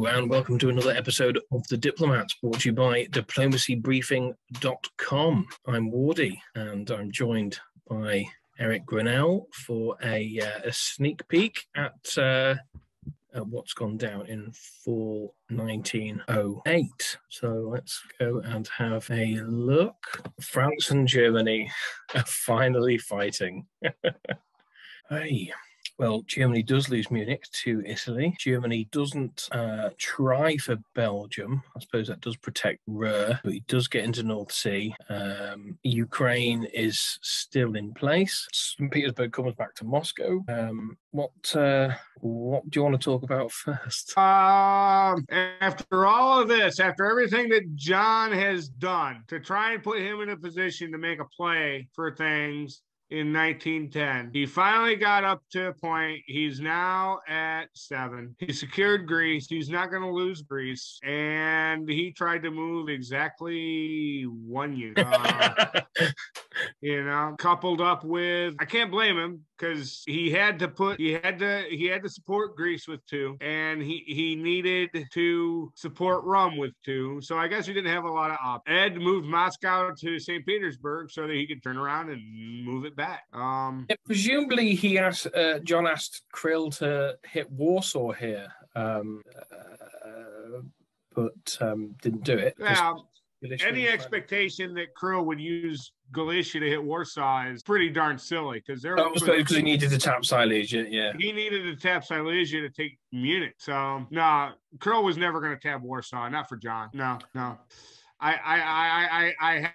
Hello and welcome to another episode of The Diplomats, brought to you by diplomacybriefing.com. I'm Wardy and I'm joined by Eric Grinnell for a sneak peek at what's gone down in fall 1908. So let's go and have a look. France and Germany are finally fighting. Hey. Well, Germany does lose Munich to Italy. Germany doesn't try for Belgium. I suppose that does protect Ruhr, but it does get into North Sea. Ukraine is still in place. St. Petersburg comes back to Moscow. What do you want to talk about first? After all of this, after everything that John has done to try and put him in a position to make a play for things, in 1910, he finally got up to a point. He's now at 7. He secured Greece. He's not going to lose Greece. And he tried to move exactly 1 unit. Coupled up with, I can't blame him because he had to support Greece with 2, and he needed to support Rome with 2. So I guess he didn't have a lot of options. Ed moved Moscow to St. Petersburg so that he could turn around and move it back. Presumably John asked Krill to hit Warsaw here, but didn't do it. Yeah. Any expectation that Krill would use Galicia to hit Warsaw is pretty darn silly because because he needed to tap Silesia. Yeah, he needed to tap Silesia to take Munich. So no, Krill was never going to tap Warsaw. Not for John. No. I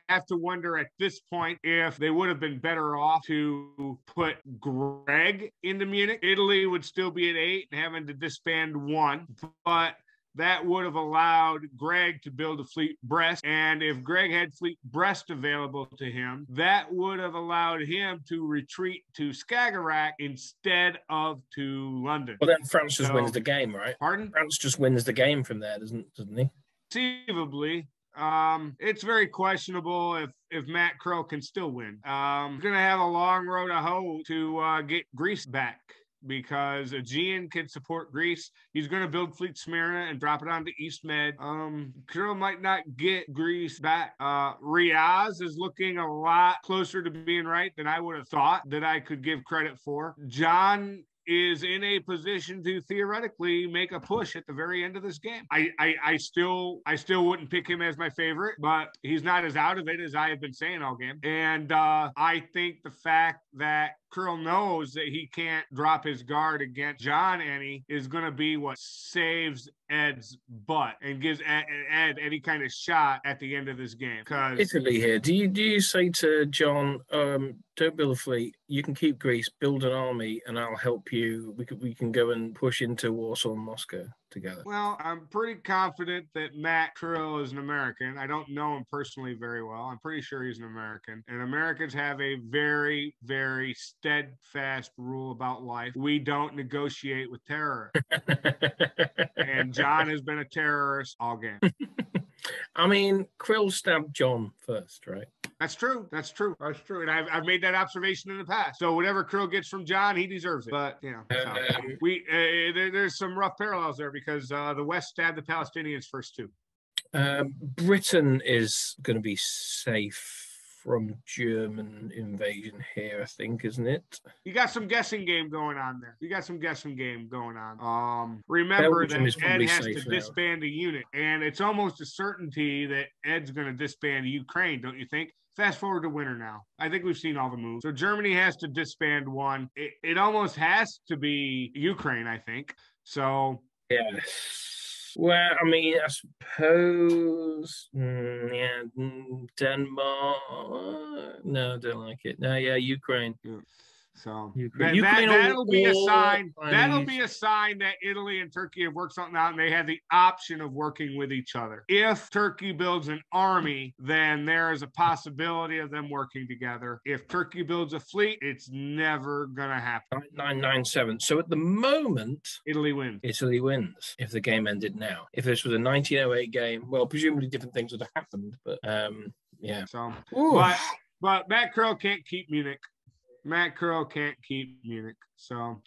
have to wonder at this point if they would have been better off to put Greg into Munich. Italy would still be at 8 and having to disband 1, but that would have allowed Greg to build a fleet Brest. And if Greg had fleet Brest available to him, that would have allowed him to retreat to Skagerrak instead of to London. Well, then France just wins the game, right? Pardon? France just wins the game from there, doesn't he? Conceivably. It's very questionable if Matt Crow can still win. He's going to have a long road to hoe to get Greece back, because Aegean can support Greece. He's going to build Fleet Smyrna and drop it onto East Med. Kirill might not get Greece back. Riaz is looking a lot closer to being right than I would have thought that I could give credit for. John is in a position to theoretically make a push at the very end of this game. I still wouldn't pick him as my favorite, but he's not as out of it as I have been saying all game. And I think the fact that Krill knows that he can't drop his guard against John any is going to be what saves Ed's butt and gives Ed any kind of shot at the end of this game. Italy here. Do you say to John, don't build a fleet, you can keep Greece, build an army, and I'll help you. We can go and push into Warsaw and Moscow together? Well, I'm pretty confident that Matt Krill is an American. I don't know him personally very well. I'm pretty sure he's an American. And Americans have a very, very steadfast rule about life. We don't negotiate with terrorists. And John has been a terrorist all game. I mean, Krill stabbed John first, right? That's true. And I've made that observation in the past. So whatever Krill gets from John, he deserves it. But, there's some rough parallels there because the West stabbed the Palestinians first too. Britain is going to be safe from German invasion here, I think, isn't it? You got some guessing game going on there. Remember that Ed has to disband a unit, and it's almost a certainty that Ed's going to disband Ukraine, don't you think? Fast forward to winter now. I think we've seen all the moves. So Germany has to disband 1. It almost has to be Ukraine, I think. So yes. Well, I mean, I suppose, Denmark. No, don't like it. No, Ukraine. Yeah. So that'll be a sign. That'll be a sign that Italy and Turkey have worked something out, and they have the option of working with each other. If Turkey builds an army, then there is a possibility of them working together. If Turkey builds a fleet, it's never gonna happen. 997. So at the moment, Italy wins. If the game ended now. If this was a 1908 game, well, presumably different things would have happened. But yeah. So, but Matt Krill can't keep Munich. So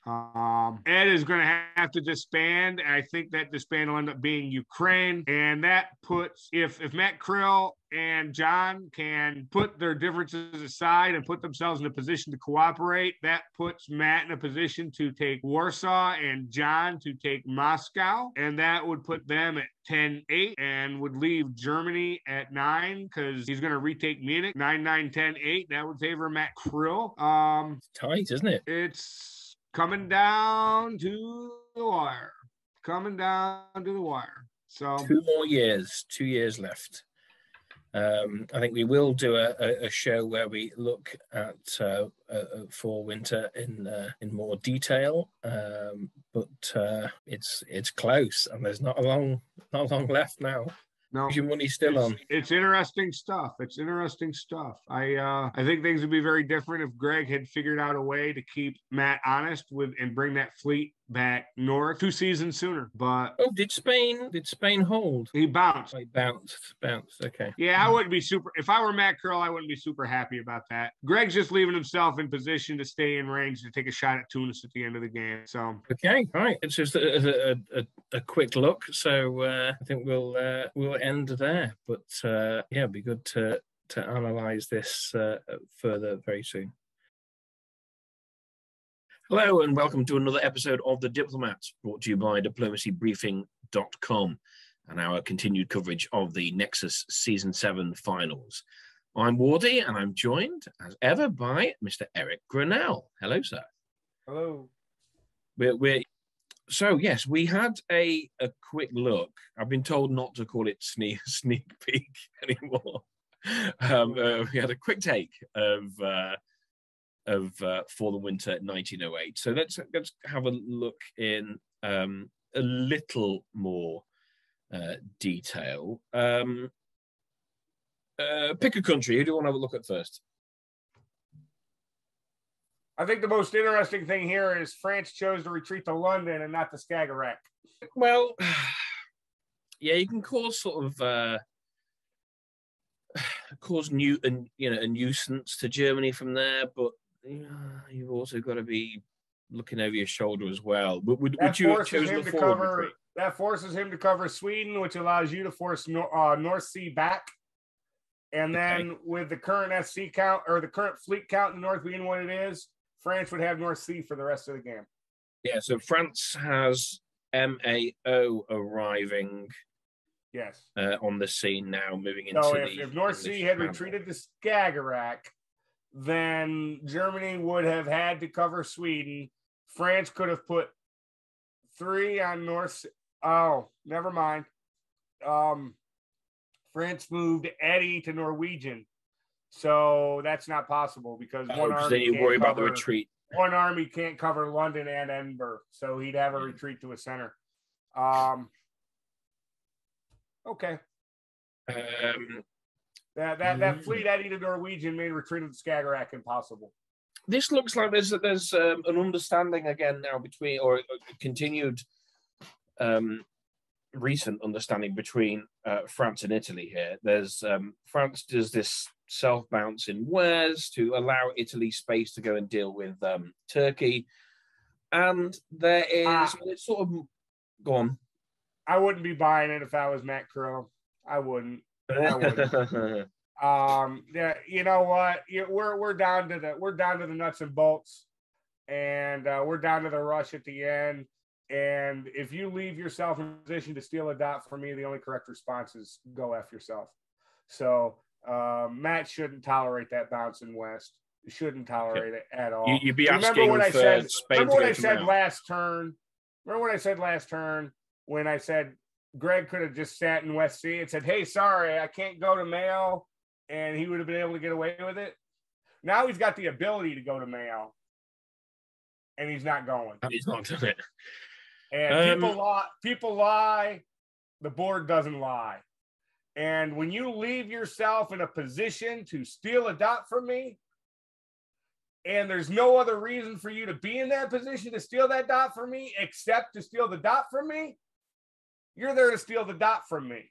Ed is going to have to disband. I think that disband will end up being Ukraine. And that puts, if Matt Krill and John can put their differences aside and put themselves in a position to cooperate, that puts Matt in a position to take Warsaw and John to take Moscow. And that would put them at 10-8 and would leave Germany at 9 because he's going to retake Munich. 9-9, 10-8. That would favor Matt Krill. It's tight, isn't it? It's coming down to the wire. Coming down to the wire. So 2 more years, 2 years left. I think we will do a show where we look at fall winter in more detail, but it's close and there's not long left now. No, your money's still on. It's interesting stuff. It's interesting stuff. I think things would be very different if Greg had figured out a way to keep Matt honest with and bring that fleet back north 2 seasons sooner. But did Spain hold? He bounced. He bounced. Okay. Yeah, I wouldn't be super. If I were Matt Krill, I wouldn't be super happy about that. Greg's just leaving himself in position to stay in range to take a shot at Tunis at the end of the game. So okay, right. It's just a quick look. So I think we'll end there. But yeah, it'd be good to analyze this further very soon. Hello and welcome to another episode of The Diplomats, brought to you by diplomacybriefing.com and our continued coverage of the Nexus Season 7 finals. I'm Wardy and I'm joined, as ever, by Mr. Eric Grinnell. Hello, sir. Hello. So, yes, we had a quick look. I've been told not to call it sneak peek anymore. We had a quick take of For the Winter 1908. So let's have a look in a little more detail. Pick a country. Who do you want to have a look at first? I think the most interesting thing here is France chose to retreat to London and not to Skagerrak. Well, yeah, you can cause sort of a nuisance to Germany from there, but you've also got to be looking over your shoulder as well. Would you have chosen the forward retreat? That forces him to cover Sweden, which allows you to force North Sea back. And then with the current SC count or the current fleet count in the North being what it is, France would have North Sea for the rest of the game. Yeah, so France has MAO arriving. Yes. On the scene now, moving into so if North Sea had retreated to Skagerrak, then Germany would have had to cover Sweden. France could have put 3 on North Sea. Oh, never mind. France moved Eddie to Norwegian. So that's not possible because one army then you worry about the retreat. One army can't cover London and Edinburgh, so he'd have a retreat to a center. Okay. That fleet Eddie to Norwegian made retreat to Skagerrak impossible. This looks like there's an understanding again now between, or a continued recent understanding between France and Italy here. There's France does this self-bouncing wares to allow Italy space to go and deal with Turkey. And there is it's sort of go on. I wouldn't be buying it if I was Matt Krill. I wouldn't. Yeah, you know what? We're down to the nuts and bolts, and we're down to the rush at the end. And if you leave yourself in position to steal a dot from me, the only correct response is go F yourself. So Matt shouldn't tolerate that bouncing west. You shouldn't tolerate it at all. You'd be asking for Spain remember what I said last turn? Remember what I said last turn when I said Greg could have just sat in West Sea and said, hey, sorry, I can't go to Mayo, and he would have been able to get away with it. Now he's got the ability to go to Mayo, and he's not going. He's not doing it. And people lie. The board doesn't lie. And when you leave yourself in a position to steal a dot from me, and there's no other reason for you to be in that position to steal that dot from me except to steal the dot from me, you're there to steal the dot from me.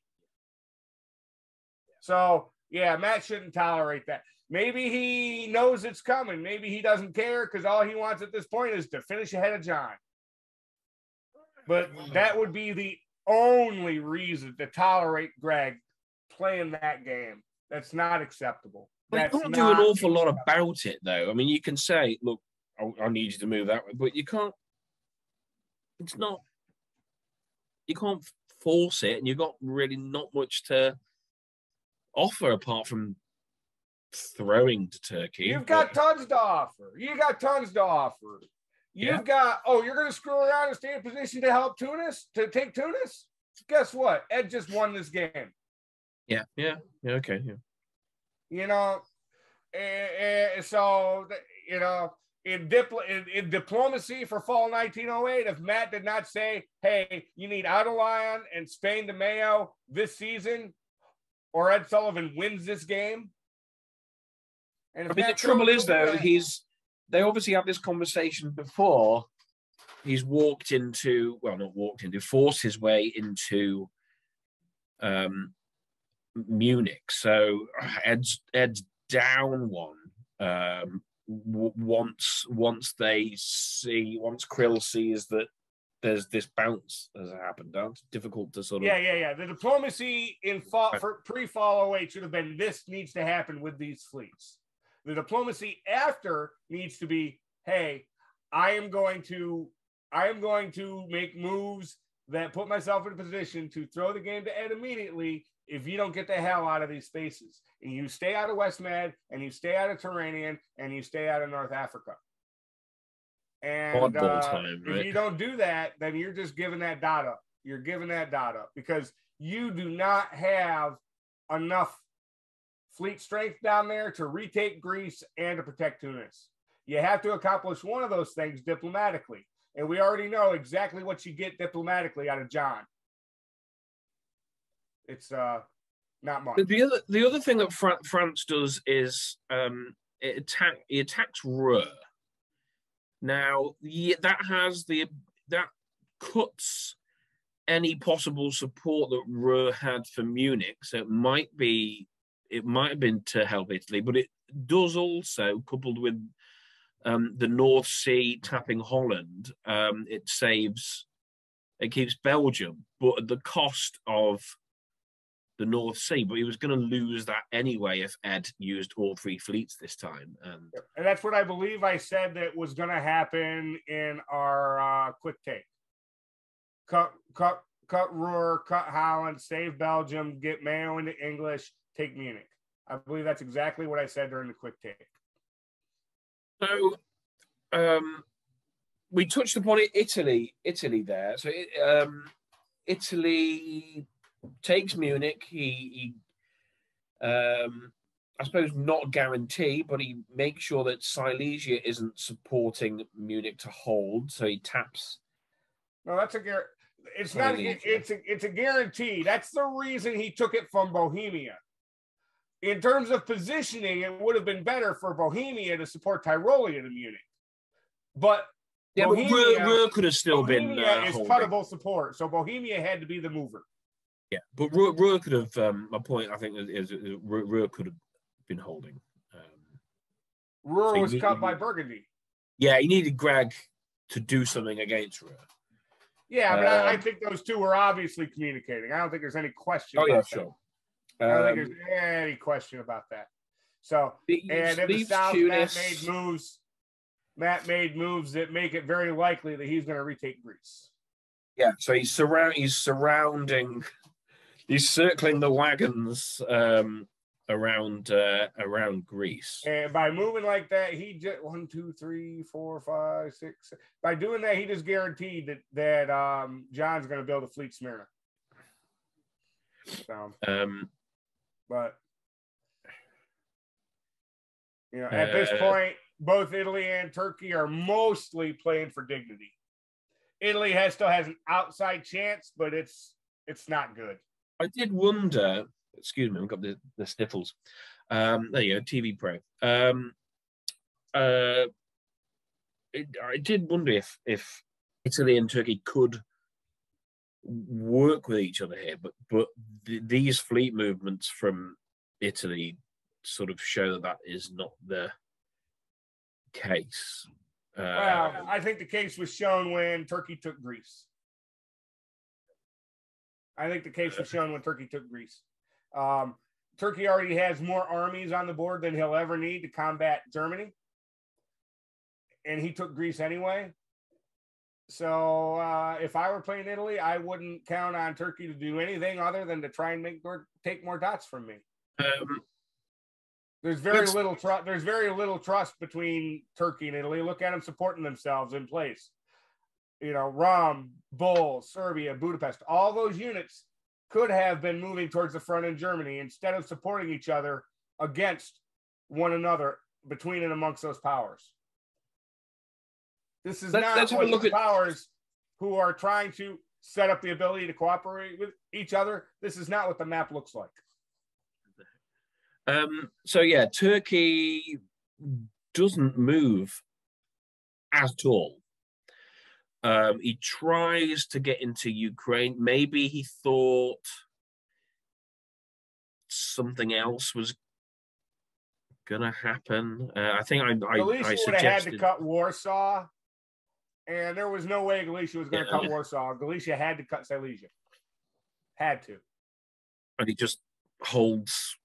So, yeah, Matt shouldn't tolerate that. Maybe he knows it's coming. Maybe he doesn't care because all he wants at this point is to finish ahead of John. But that would be the only reason to tolerate Greg playing that game. That's not acceptable. You can't do an awful lot about it, though. I mean, you can say, look, I need you to move that way, but you can't. It's not. You can't force it, and you've got really not much to offer apart from throwing to Turkey. You've got tons to offer. You've got, you're going to screw around and stay in position to help Tunis, to take Tunis? Guess what? Ed just won this game. Yeah, okay, yeah. You know, so, you know, in diplomacy for fall 1908, if Matt did not say, hey, you need Adeline and Spain to Mayo this season, or Ed Sullivan wins this game. And the trouble is, though, they obviously have this conversation before he's forced his way into Munich. So Ed's down one once Krill sees that there's this bounce has happened. It's difficult to sort of The diplomacy in pre-fall 08 should have been this needs to happen with these fleets. The diplomacy after needs to be, hey, I am going to make moves that put myself in a position to throw the game to Ed immediately if you don't get the hell out of these spaces. And you stay out of West Med, and you stay out of Turanian, and you stay out of North Africa. And if you don't do that, then you're just giving that dot up. You're giving that dot up because you do not have enough fleet strength down there to retake Greece and to protect Tunis. You have to accomplish one of those things diplomatically. And we already know exactly what you get diplomatically out of John. It's not much. The other thing that France does is it attacks Ruhr. Now that cuts any possible support that Ruhr had for Munich. So it might have been to help Italy, but it does also, coupled with the North Sea tapping Holland, it keeps Belgium, but at the cost of the North Sea. But he was going to lose that anyway if Ed used all three fleets this time. And that's what I believe I said that was going to happen in our quick take. Cut Ruhr, cut Holland, save Belgium, get Mayo into English, take Munich. I believe that's exactly what I said during the quick take. So we touched upon Italy there. So Italy takes Munich. He I suppose not guarantee, but he makes sure that Silesia isn't supporting Munich to hold. So he taps. No, that's a guarantee. It's not. It's a guarantee. That's the reason he took it from Bohemia. In terms of positioning, it would have been better for Bohemia to support Tyrolia to Munich. But Ruhr could have still been is cuttable support, so Bohemia had to be the mover. Yeah, but Ruhr could have. My point, I think, is Ruhr could have been holding. Ruhr was cut by Burgundy. Yeah, he needed Greg to do something against Ruhr. Yeah, but I think those two were obviously communicating. I don't think there's any question. Sure. I don't think there's any question about that. So, and in the South, Matt made moves that make it very likely that he's going to retake Greece. Yeah, so he's circling the wagons around Greece. And by moving like that, he just 1, 2, 3, 4, 5, 6. By doing that, he just guaranteed that John's going to build a fleet Smyrna. So, but you know, at this point, both Italy and Turkey are mostly playing for dignity. Italy still has an outside chance, but it's not good. I did wonder. Excuse me, I've got the sniffles. There you go, TV Pro. I did wonder if Italy and Turkey could work with each other here, but these fleet movements from Italy sort of show that that is not the case. Well, I think the case was shown when Turkey took Greece. I think the case was shown when Turkey took Greece. Turkey already has more armies on the board than he'll ever need to combat Germany. And he took Greece anyway. So if I were playing Italy, I wouldn't count on Turkey to do anything other than to try and take more dots from me. There's very little trust. There's very little trust between Turkey and Italy. Look at them supporting themselves in place. You know, Rom, Bull, Serbia, Budapest, all those units could have been moving towards the front in Germany instead of supporting each other against one another between and amongst those powers. This is not what the powers who are trying to set up the ability to cooperate with each other. This is not what the map looks like. So yeah, Turkey doesn't move at all. He tries to get into Ukraine. Maybe he thought something else was gonna happen. I think Galicia would have had to cut Warsaw, and there was no way Galicia was going to cut Warsaw. Galicia had to cut Silesia. Had to. And he just holds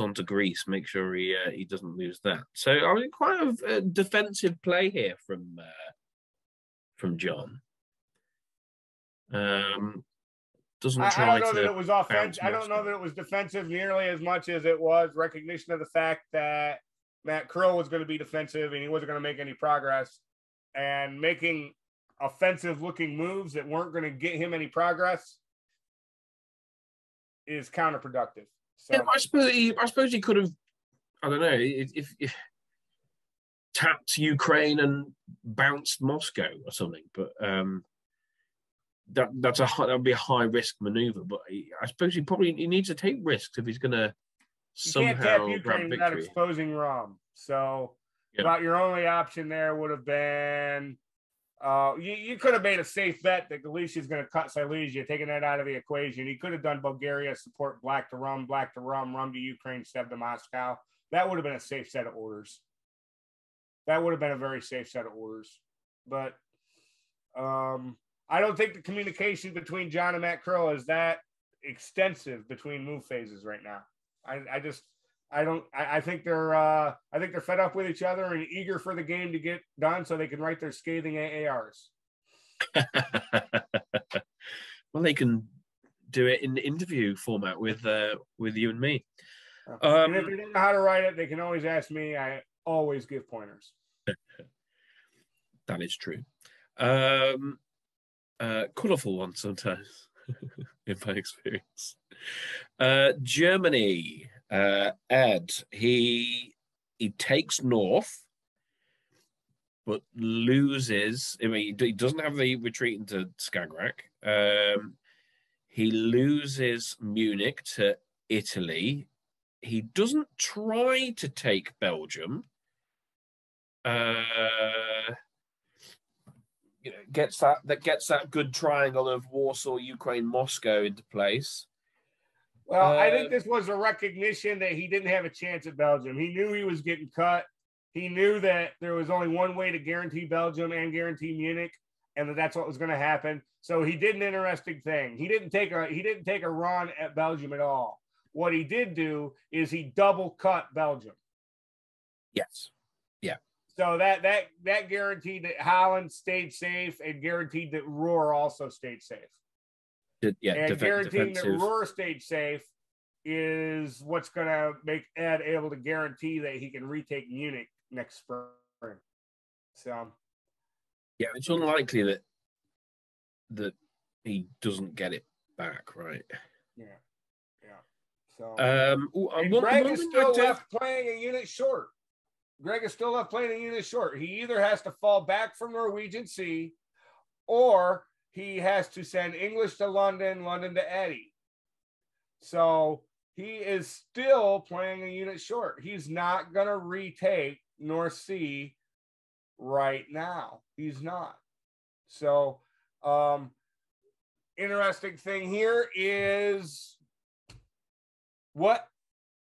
on to Greece, make sure he doesn't lose that. So I mean, quite a defensive play here from John. Doesn't try. I don't know that it was offensive. I don't know that it was defensive nearly as much as it was recognition of the fact that Matt Krill was going to be defensive and he wasn't going to make any progress, and making offensive-looking moves that weren't going to get him any progress is counterproductive. So yeah, I suppose he could have, I don't know, if tapped Ukraine and bounced Moscow or something, but that would be a high risk maneuver. But I suppose he needs to take risks if he's going to somehow can't tap Ukraine without exposing Rom. So about your only option there would have been you could have made a safe bet that Galicia is going to cut Silesia, taking that out of the equation. He could have done Bulgaria, support black to Rum, Rum to Ukraine, Seb to Moscow. That would have been a safe set of orders. That would have been a very safe set of orders. But I don't think the communication between John and Matt Krill is that extensive between move phases right now. I think they're fed up with each other and eager for the game to get done so they can write their scathing AARs. Well, they can do it in the interview format with you and me. And if they don't know how to write it, they can always ask me. I always give pointers. That is true. Colourful one sometimes, in my experience. Germany. Ed, he takes north, but loses. I mean, he doesn't have the retreat into Skagerrak. He loses Munich to Italy. He doesn't try to take Belgium. Gets that good triangle of Warsaw, Ukraine, Moscow into place. Well, I think this was a recognition that he didn't have a chance at Belgium. He knew he was getting cut. He knew that there was only one way to guarantee Belgium and guarantee Munich, and that's what was going to happen. So he did an interesting thing. He didn't take a run at Belgium at all. What he did do is he double cut Belgium. Yes. Yeah. So that guaranteed that Holland stayed safe and guaranteed that Ruhr also stayed safe. Guaranteeing that Ruhr stayed safe is what's going to make Ed able to guarantee that he can retake Munich next spring. So, yeah, it's unlikely that he doesn't get it back, right? Yeah. So, Greg is still left playing a unit short. He either has to fall back from Norwegian Sea, or he has to send English to London, London to Eddie. So he is still playing a unit short. He's not going to retake North Sea right now. He's not. So interesting thing here is what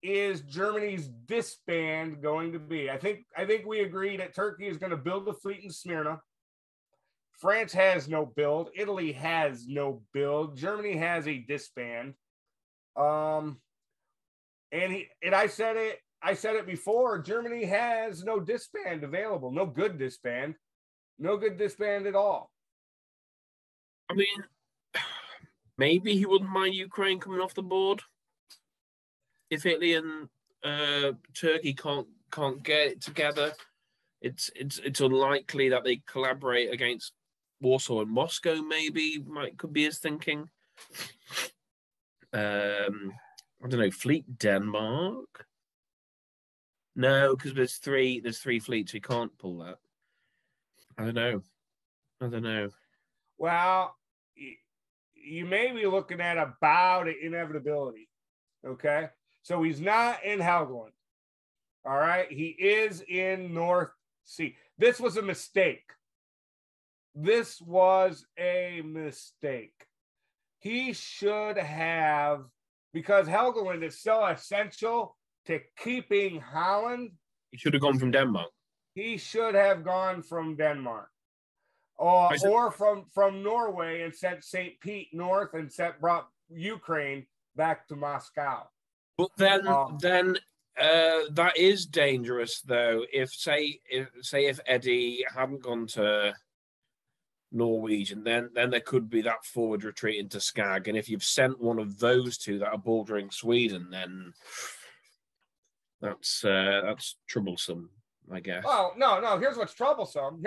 is Germany's disband going to be? I think we agree that Turkey is going to build a fleet in Smyrna. France has no build. Italy has no build. Germany has a disband. And I said it before. Germany has no disband available. No good disband. No good disband at all. I mean, maybe he wouldn't mind Ukraine coming off the board if Italy and Turkey can't get it together. It's unlikely that they collaborate against Warsaw and Moscow. Maybe could be his thinking. I don't know. Fleet Denmark. No, because there's three fleets. We can't pull that. I don't know. Well, you may be looking at about an inevitability. Okay, so he's not in Helgoland. All right, he is in North Sea. This was a mistake. He should have, because Helgoland is so essential to keeping Holland. He should have gone from Denmark. He should have gone from Denmark. Or from Norway and sent St. Pete north and brought Ukraine back to Moscow. But then that is dangerous, though. If Eddie hadn't gone to Norwegian, then there could be that forward retreat into Skag, and if you've sent one of those two that are bordering Sweden, then that's troublesome, I guess. Oh no! Here's what's troublesome.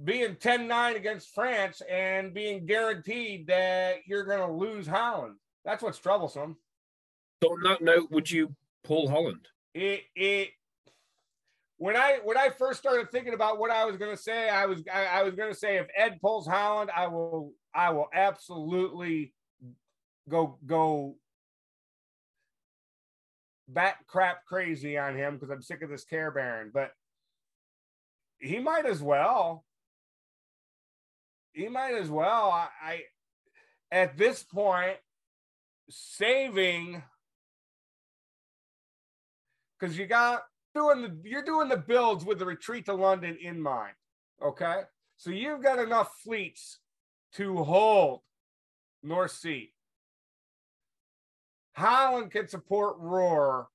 Being 10-9 against France and being guaranteed that you're going to lose Holland. That's what's troublesome. So on that note, would you pull Holland? When I first started thinking about what I was going to say, I was going to say if Ed pulls Holland, I will absolutely go bat crap crazy on him because I'm sick of this Care Baron. But he might as well. I at this point saving, because you're doing the builds with the retreat to London in mind. Okay, so you've got enough fleets to hold North Sea. Holland can support Ruhr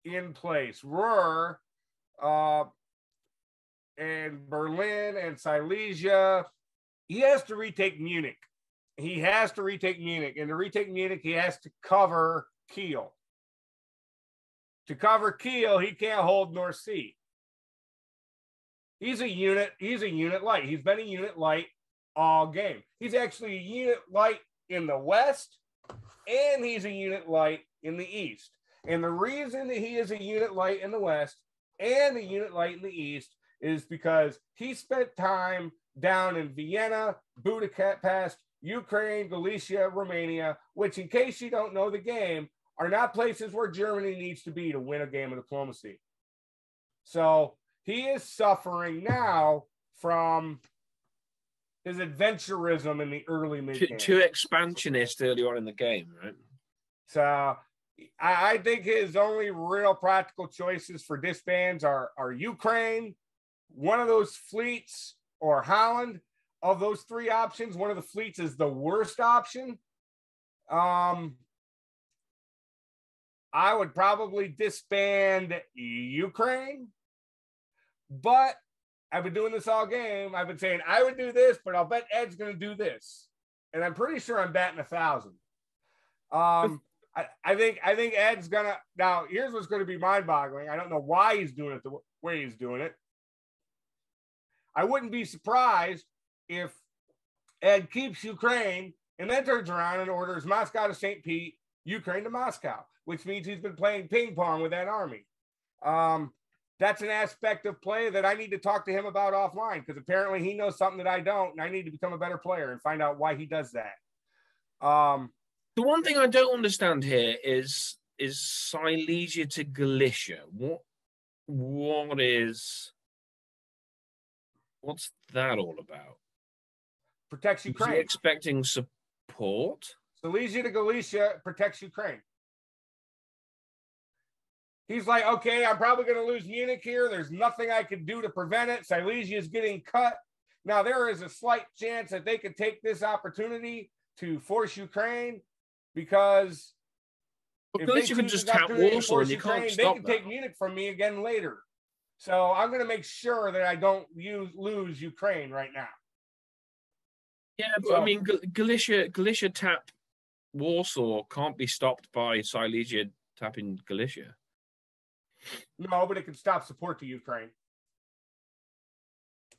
in place. Ruhr and Berlin and Silesia. He has to retake Munich. And to retake Munich, he has to cover Kiel. To cover Kiel, he can't hold North Sea. He's a unit light. He's been a unit light all game. He's actually a unit light in the west, and he's a unit light in the east. And the reason that he is a unit light in the west and a unit light in the east is because he spent time down in Vienna, Budapest, Ukraine, Galicia, Romania, which, in case you don't know the game, are not places where Germany needs to be to win a game of diplomacy. So he is suffering now from his adventurism in the early mid-game. Too expansionist early on in the game, right? So I think his only real practical choices for disbands are Ukraine, one of those fleets, or Holland. Of those three options, one of the fleets is the worst option. I would probably disband Ukraine, but I've been doing this all game. I've been saying I would do this, but I'll bet Ed's going to do this, and I'm pretty sure I'm batting 1,000. I think Ed's gonna. Now, here's what's going to be mind-boggling. I don't know why he's doing it the way he's doing it. I wouldn't be surprised if Ed keeps Ukraine and then turns around and orders Moscow to St. Pete, Ukraine to Moscow, which means he's been playing ping pong with that army. That's an aspect of play that I need to talk to him about offline, because apparently he knows something that I don't, and I need to become a better player and find out why he does that. The one thing I don't understand here is Silesia to Galicia. What's that all about? Protects Ukraine. Is he expecting support? Silesia to Galicia protects Ukraine. He's like, okay, I'm probably going to lose Munich here. There's nothing I can do to prevent it. Silesia is getting cut. Now, there is a slight chance that they could take this opportunity to force Ukraine because if Galicia can just tap Warsaw and you can't stop they can take Munich from me again later. So I'm going to make sure that I don't lose Ukraine right now. Yeah, but I mean, Galicia tap Warsaw can't be stopped by Silesia tapping Galicia. No, but it can stop support to Ukraine.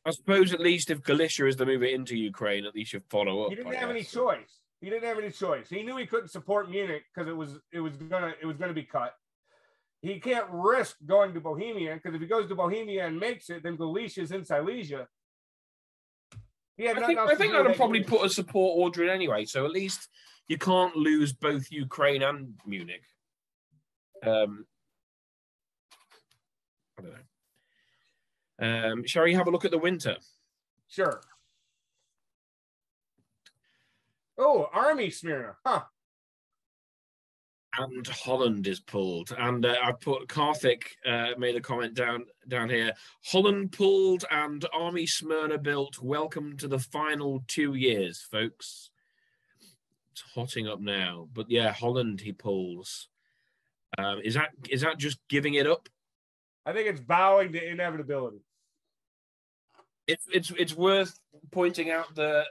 I suppose at least if Galicia is the mover into Ukraine, at least you follow up. He didn't have any choice. He didn't have any choice. He knew he couldn't support Munich because it was gonna be cut. He can't risk going to Bohemia because if he goes to Bohemia and makes it, then Galicia's in Silesia. I think I'd probably put a support order in anyway, so at least you can't lose both Ukraine and Munich. I don't know. Shall we have a look at the winter? Sure. Oh, Army Smyrna, huh? And Holland is pulled. And I put Karthik made a comment down here. Holland pulled and Army Smyrna built. Welcome to the final 2 years, folks. It's hotting up now. But yeah, Holland he pulls. Is that just giving it up? I think it's bowing to inevitability. It's worth pointing out the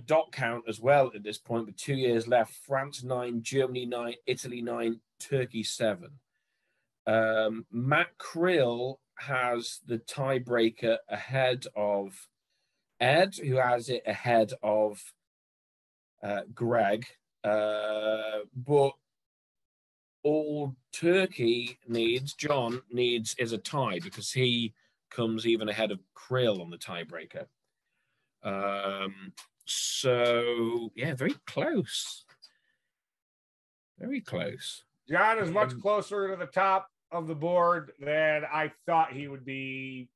dot count as well at this point with 2 years left. France 9, Germany 9, Italy 9, Turkey 7. Matt Krill has the tiebreaker ahead of Ed, who has it ahead of Greg. But all Turkey needs, John needs, is a tie because he comes even ahead of Krill on the tiebreaker. So yeah, very close. Very close. John is much closer to the top of the board than I thought he would be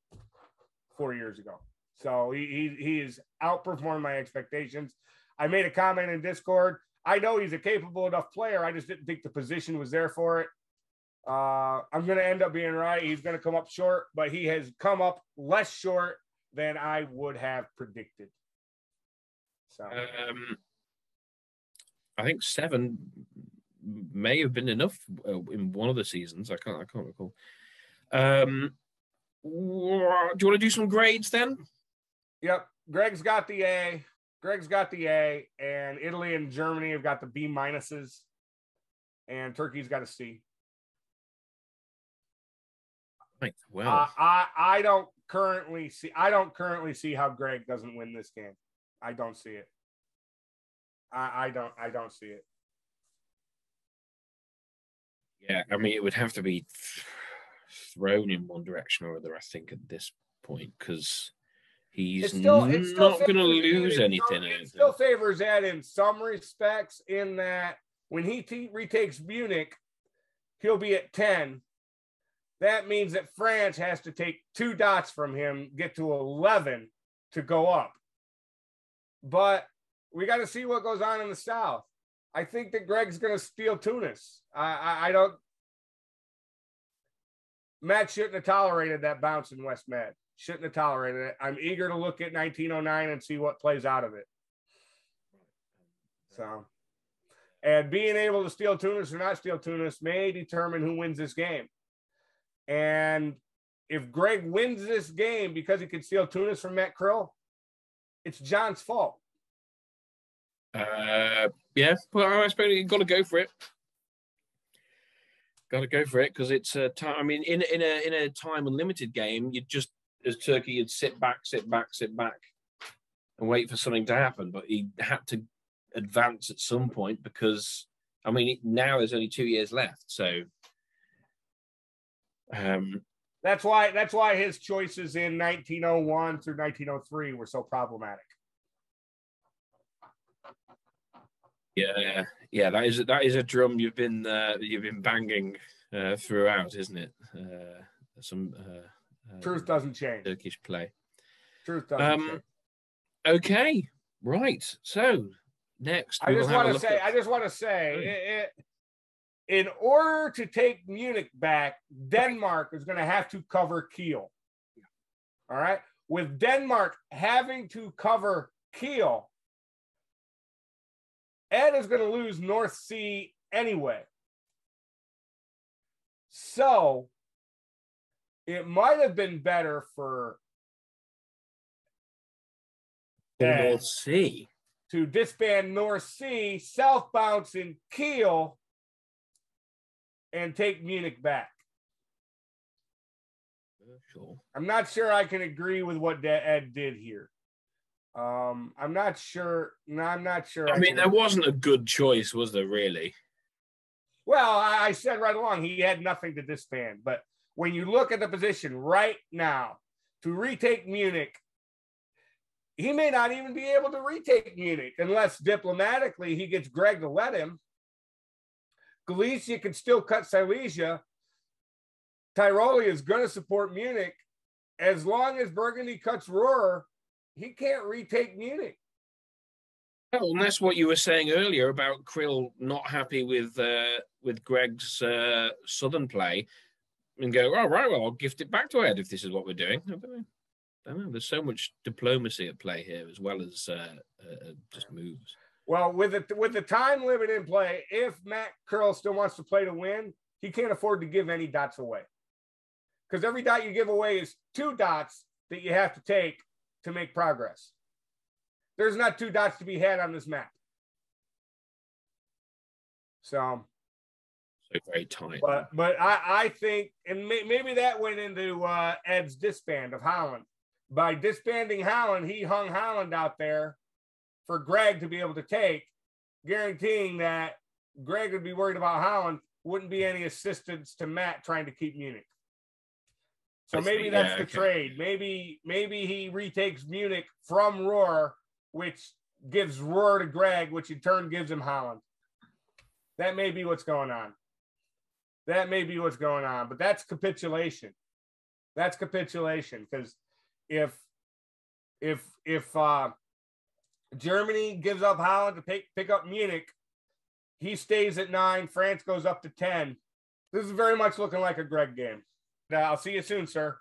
4 years ago. So he has outperformed my expectations. I made a comment in Discord. I know he's a capable enough player. I just didn't think the position was there for it. I'm going to end up being right. He's going to come up short, but he has come up less short than I would have predicted. So I think 7 may have been enough in one of the seasons. I can't recall. Do you want to do some grades then? Yep. Greg's got the A, and Italy and Germany have got the B minuses, and Turkey's got a C. Right. Well, I don't currently see how Greg doesn't win this game. I don't see it. I don't see it. Yeah, I mean, it would have to be thrown in one direction or other, I think, at this point, because he's not going to lose anything. It still favors Ed in some respects, in that when he retakes Munich, he'll be at 10. That means that France has to take 2 dots from him, get to 11 to go up. But we got to see what goes on in the South. I think that Greg's going to steal Tunis. I don't. Matt shouldn't have tolerated that bounce in West Med. Shouldn't have tolerated it. I'm eager to look at 1909 and see what plays out of it. So, and being able to steal Tunis or not steal Tunis may determine who wins this game. And if Greg wins this game because he could steal Tunis from Matt Krill, it's John's fault. Yeah, well, I suppose you got to go for it. Got to go for it because it's a time. I mean, in a time unlimited game, you just, as Turkey, you'd sit back, and wait for something to happen. But he had to advance at some point because, I mean, now there's only 2 years left. So that's why his choices in 1901 through 1903 were so problematic. Yeah, that is a drum you've been banging throughout, isn't it? Truth doesn't change. Turkish play. Truth doesn't change. Okay, right. So next. I just want to say, in order to take Munich back, Denmark is going to have to cover Kiel. All right. With Denmark having to cover Kiel, Ed is going to lose North Sea anyway. So it might have been better for Ed North Sea to disband North Sea, south bounce in Kiel, and take Munich back. Sure. I'm not sure I can agree with what Ed did here. I'm not sure. No, I'm not sure. I mean, there wasn't a good choice, was there, really? Well, I said right along, he had nothing to disband. But when you look at the position right now to retake Munich, he may not even be able to retake Munich unless diplomatically he gets Greg to let him. Galicia can still cut Silesia. Tyrolia is going to support Munich. As long as Burgundy cuts Ruhr, he can't retake Munich. Well, and that's what you were saying earlier about Krill not happy with Greg's southern play, and go, oh, right, well, I'll gift it back to Ed if this is what we're doing. I don't know. There's so much diplomacy at play here, as well as just moves. Well, with the time limit in play, if Matt Krill still wants to play to win, he can't afford to give any dots away. Because every dot you give away is 2 dots that you have to take to make progress. There's not 2 dots to be had on this map. So very tight. But I think, and maybe that went into Ed's disband of Holland. By disbanding Holland, he hung Holland out there for Greg to be able to take, guaranteeing that Greg would be worried about Holland, wouldn't be any assistance to Matt trying to keep Munich. So maybe that's the trade. Maybe he retakes Munich from Ruhr, which gives Ruhr to Greg, which in turn gives him Holland. That may be what's going on. But that's capitulation. Because if Germany gives up Holland to pick up Munich, he stays at 9. France goes up to 10. This is very much looking like a Greg game. I'll see you soon, sir.